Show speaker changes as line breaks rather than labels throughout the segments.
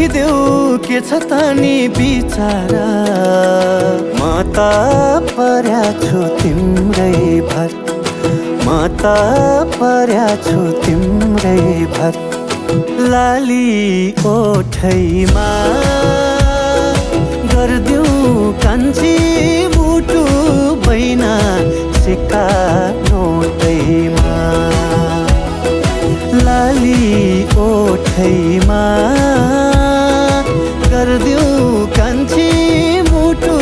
बुझिदेऊ के छ त नि बिचारा म त पर्या छु तिम्रै भर म त पर्या छु तिम्रै भर लाली ओठैमा गर्दिऊ कान्छी मुटु बैना सिक्का नोटैमा लाली ओठैमा गर्दिऊ कान्छी मुटु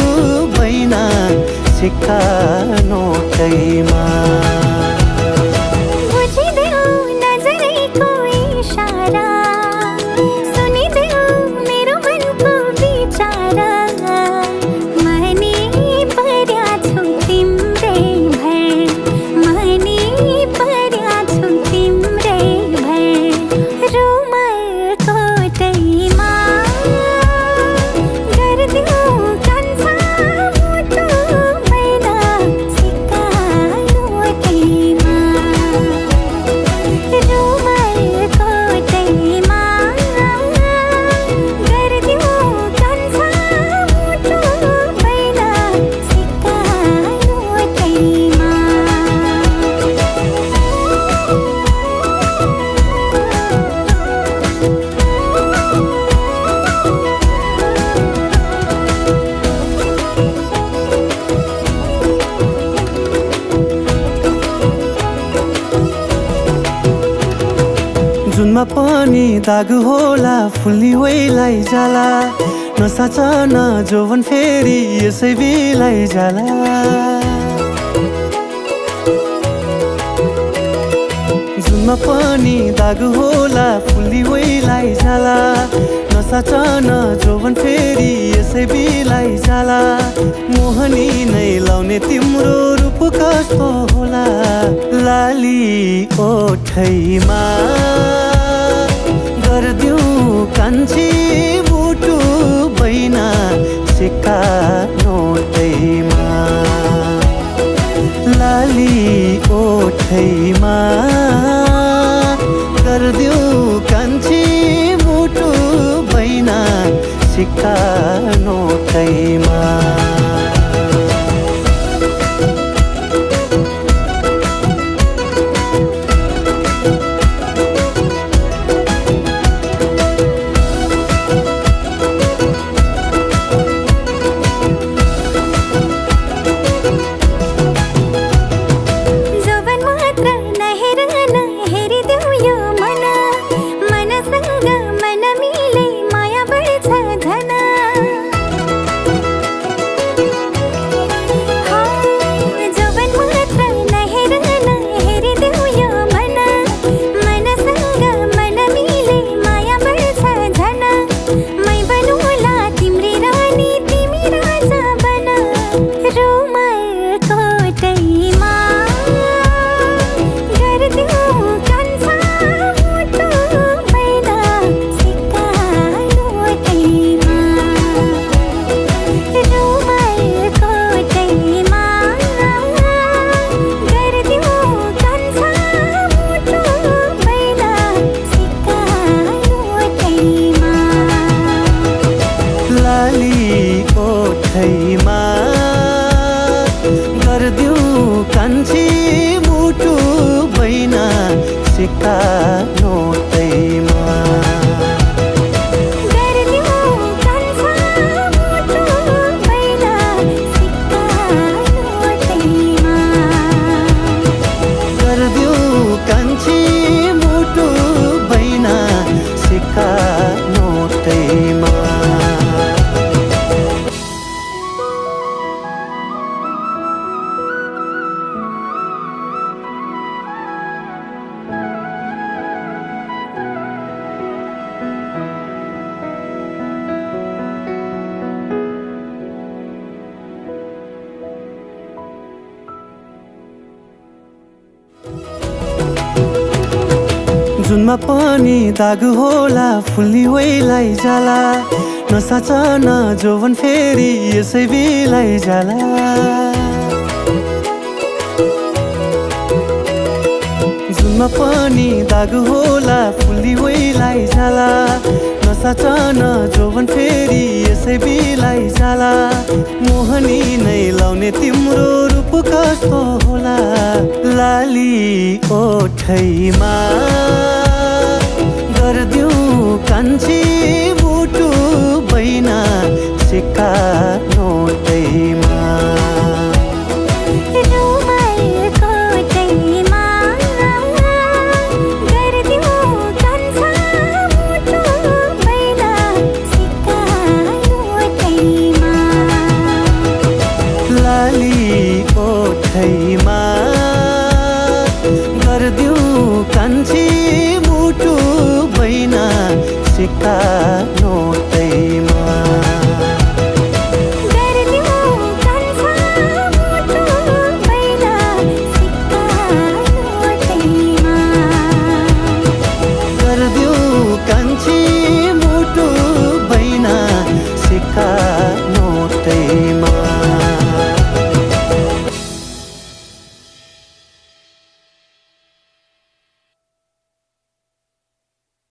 बैना सिक्का नोटैमा जुनमा पनि दाग होला फुल्ली वैलाई जाला नसाच न जोवन फेरि यसै बिलाई जाला जुनमा पनि दाग होला फुल्ली वैलाई जाला नसाच न जोवन फेरि यसै बिलाई जाला मोहनी नै लाउने तिम्रो रूप कस्तो होला लाली ओठैमा गर्दिऊ कान्छी मुटु बैना सिक्का नोटैमा लाली ओठैमा गर्दिऊ कान्छी मुटु बैना सिक्का नोटैमा गर्दिऊ कान्छी मुटु बैना सिक्का नोटैमा गर्दिऊ कान्छी मुटु बैना सिक्का नोटैमा जुनमा पनि दाग होला फुल्ली वैलाई जाला नसाच न जोवन फेरि यसै बिलाई जाला जुनमा पनि दाग होला फुल्ली वैलाई जाला नसाचन जोवन फेरि यसै बिलाई जाला मोहनी नै लाउने तिम्रो रूप कस्तो होला लाली ओठैमा गर्दिऊ कान्छी मुटु बैना सिक्का नोटैमा ओठैमा गर्दिऊ कान्छी मुटु बैना सिक्का